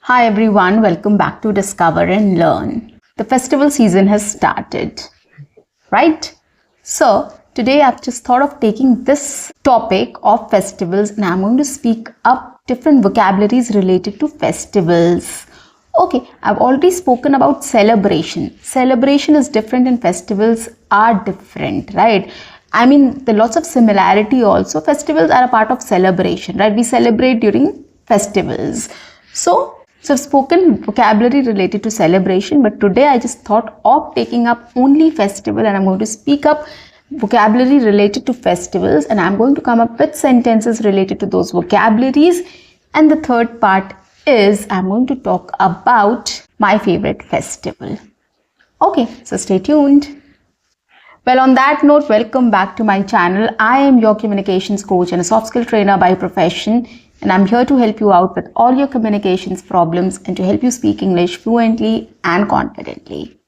Hi everyone, welcome back to Discover and Learn. The festival season has started, right? So today I've just thought of taking this topic of festivals and I'm going to speak up different vocabularies related to festivals. Okay, I've already spoken about celebration. Celebration is different and festivals are different, right? I mean, there are lots of similarity also. Festivals are a part of celebration, right? We celebrate during festivals. So I've spoken vocabulary related to celebration, but today I just thought of taking up only festival and I'm going to speak up vocabulary related to festivals and I'm going to come up with sentences related to those vocabularies. And the third part is I'm going to talk about my favorite festival. Okay, so stay tuned. Well, on that note, welcome back to my channel. I am your communications coach and a soft skill trainer by profession, and I'm here to help you out with all your communications problems and to help you speak English fluently and confidently.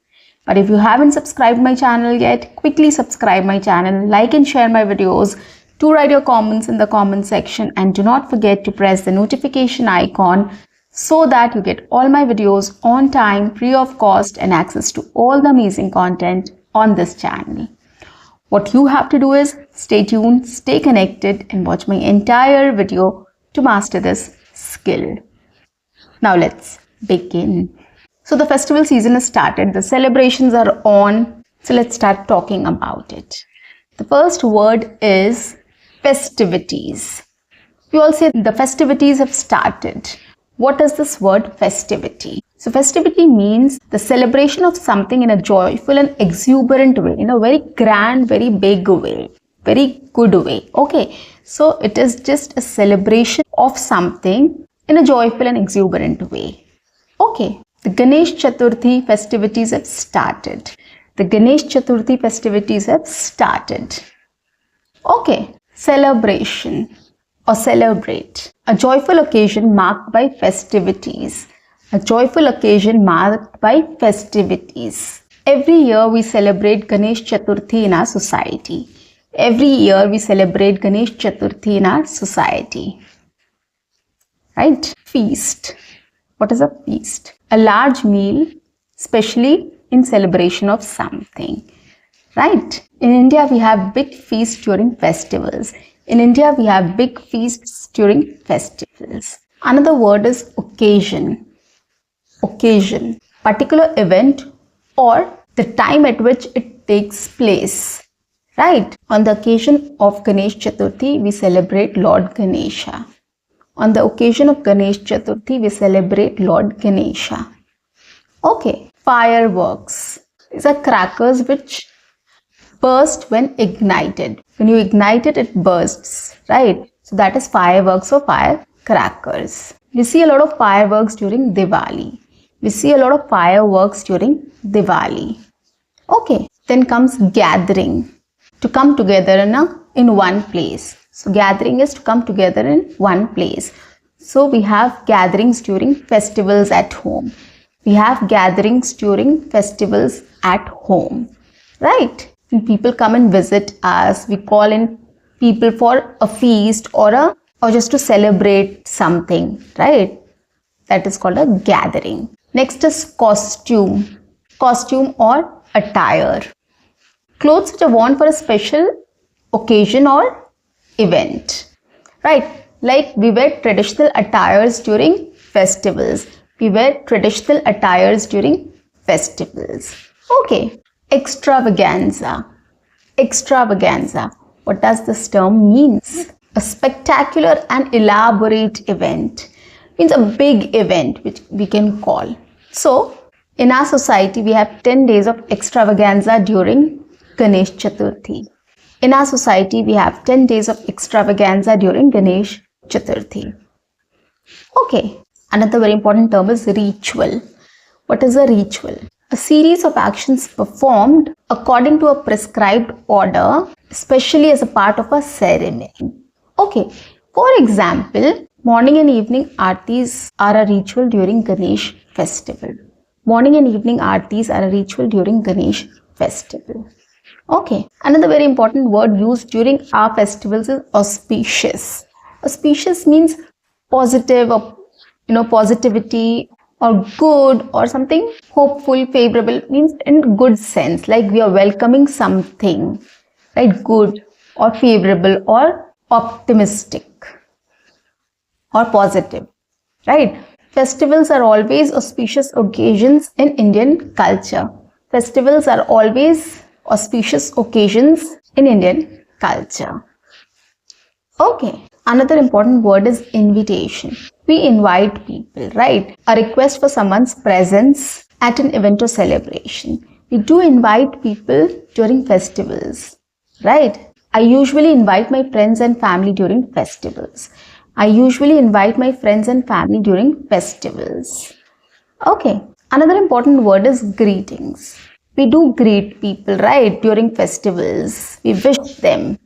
But if you haven't subscribed my channel yet, quickly subscribe my channel, like and share my videos, do write your comments in the comment section, and do not forget to press the notification icon so that you get all my videos on time, free of cost, and access to all the amazing content on this channel. What you have to do is stay tuned, stay connected, and watch my entire video to master this skill. Now let's begin. So the festival season has started, the celebrations are on, so let's start talking about it. The first word is festivities. We all say the festivities have started. What is this word festivity? So festivity means the celebration of something in a joyful and exuberant way, in a very grand, very big way, very good way. Okay, so it is just a celebration of something in a joyful and exuberant way. Okay, the Ganesh Chaturthi festivities have started. The Ganesh Chaturthi festivities have started. Okay, celebration or celebrate. A joyful occasion marked by festivities. A joyful occasion marked by festivities. Every year we celebrate Ganesh Chaturthi in our society. Every year we celebrate Ganesh Chaturthi in our society. Right? Feast. What is a feast? A large meal, especially in celebration of something. Right? In India we have big feasts during festivals. In India we have big feasts during festivals. Another word is occasion. Occasion, particular event or the time at which it takes place, right? On the occasion of Ganesh Chaturthi, we celebrate Lord Ganesha. On the occasion of Ganesh Chaturthi, we celebrate Lord Ganesha. Okay, fireworks. These are crackers which burst when ignited. When you ignite it, it bursts, right? So that is fireworks or firecrackers. We see a lot of fireworks during Diwali. We see a lot of fireworks during Diwali. Okay, then comes gathering. To come together in one place. So gathering is to come together in one place. So we have gatherings during festivals at home. We have gatherings during festivals at home. Right? When people come and visit us, we call in people for a feast or just to celebrate something, right? That is called a gathering. Next is costume. Costume or attire. Clothes which are worn for a special occasion or event. Right? Like we wear traditional attires during festivals. We wear traditional attires during festivals. Okay. Extravaganza. Extravaganza. What does this term mean? A spectacular and elaborate event. Means a big event which we can call. So in our society we have 10 days of extravaganza during Ganesh Chaturthi. In our society we have 10 days of extravaganza during Ganesh Chaturthi. Okay, another very important term is ritual. What is a ritual? A series of actions performed according to a prescribed order, especially as a part of a ceremony. Okay, for example, morning and evening aartis are a ritual during Ganesh festival. Morning and evening aartis are a ritual during Ganesh festival. Okay, another very important word used during our festivals is auspicious. Auspicious means positive or positivity or good or something hopeful, favorable, means in good sense, like we are welcoming something, right? Good or favorable or optimistic or positive, right? Festivals are always auspicious occasions in Indian culture. Festivals are always auspicious occasions in Indian culture. Okay, another important word is invitation. We invite people, right? A request for someone's presence at an event or celebration. We do invite people during festivals, right? I usually invite my friends and family during festivals. I usually invite my friends and family during festivals. Okay, another important word is greetings. We do greet people, right? During festivals. We wish them.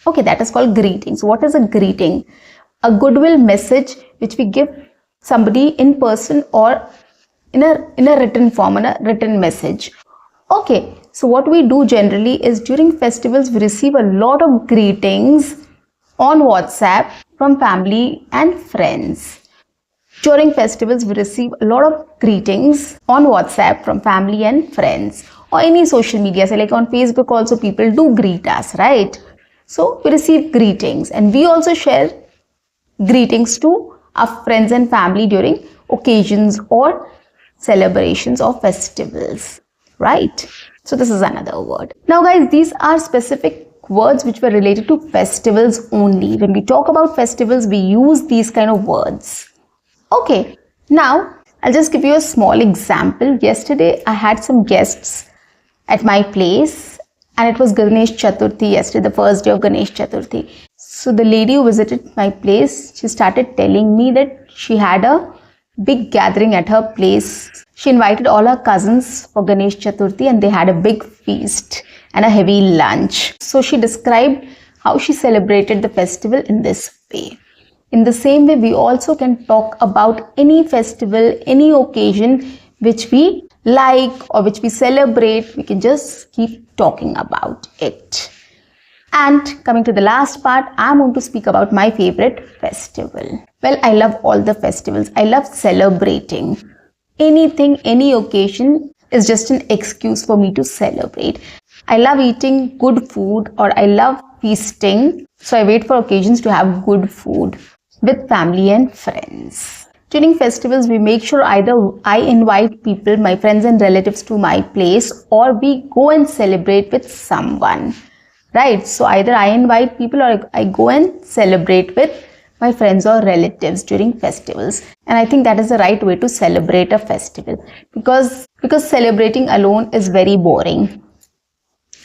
Okay, that is called greetings. What is a greeting? A goodwill message which we give somebody in person or in a written form, in a written message. Okay, so what we do generally is during festivals we receive a lot of greetings on WhatsApp from family and friends. During festivals we receive a lot of greetings on WhatsApp from family and friends or any social media. So like on Facebook also people do greet us, right? So we receive greetings and we also share greetings to our friends and family during occasions or celebrations or festivals, right? So this is another word. Now guys, these are specific words which were related to festivals only. When we talk about festivals, we use these kind of words. Okay, now I'll just give you a small example. Yesterday I had some guests at my place. And it was Ganesh Chaturthi yesterday, the first day of Ganesh Chaturthi. So the lady who visited my place, she started telling me that she had a big gathering at her place. She invited all her cousins for Ganesh Chaturthi and they had a big feast and a heavy lunch. So she described how she celebrated the festival in this way. In the same way, we also can talk about any festival, any occasion which we like or which we celebrate. We can just keep talking about it. And coming to the last part, I'm going to speak about my favorite festival. Well, I love all the festivals. I love celebrating. Anything, any occasion is just an excuse for me to celebrate. I love eating good food or I love feasting. So I wait for occasions to have good food with family and friends. During festivals, we make sure either I invite people, my friends and relatives to my place or we go and celebrate with someone, right? So either I invite people or I go and celebrate with my friends or relatives during festivals. And I think that is the right way to celebrate a festival because celebrating alone is very boring.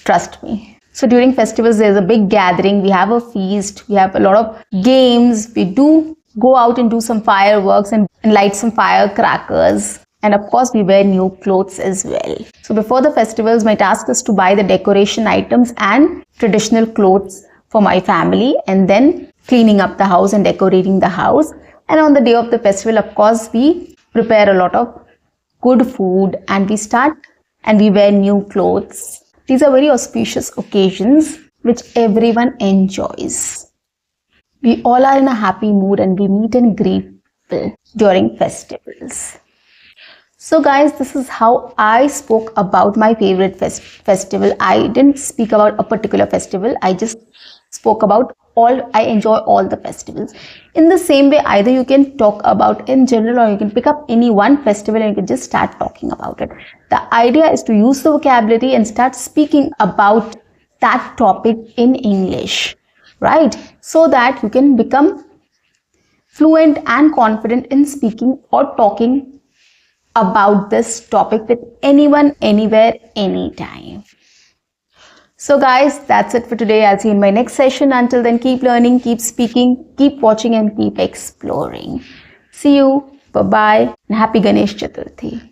Trust me. So during festivals, there's a big gathering. We have a feast. We have a lot of games. We do go out and do some fireworks and light some firecrackers. And of course, we wear new clothes as well. So before the festivals, my task is to buy the decoration items and traditional clothes for my family and then cleaning up the house and decorating the house. And on the day of the festival, of course, we prepare a lot of good food and we wear new clothes. These are very auspicious occasions which everyone enjoys. We all are in a happy mood and we meet and greet people during festivals. So guys, this is how I spoke about my favorite festival. I didn't speak about a particular festival. I just spoke about I enjoy all the festivals. In the same way, either you can talk about in general or you can pick up any one festival and you can just start talking about it. The idea is to use the vocabulary and start speaking about that topic in English, right? So that you can become fluent and confident in speaking or talking about this topic with anyone, anywhere, anytime. So guys, that's it for today. I'll see you in my next session. Until then, keep learning, keep speaking, keep watching and keep exploring. See you. Bye-bye and happy Ganesh Chaturthi.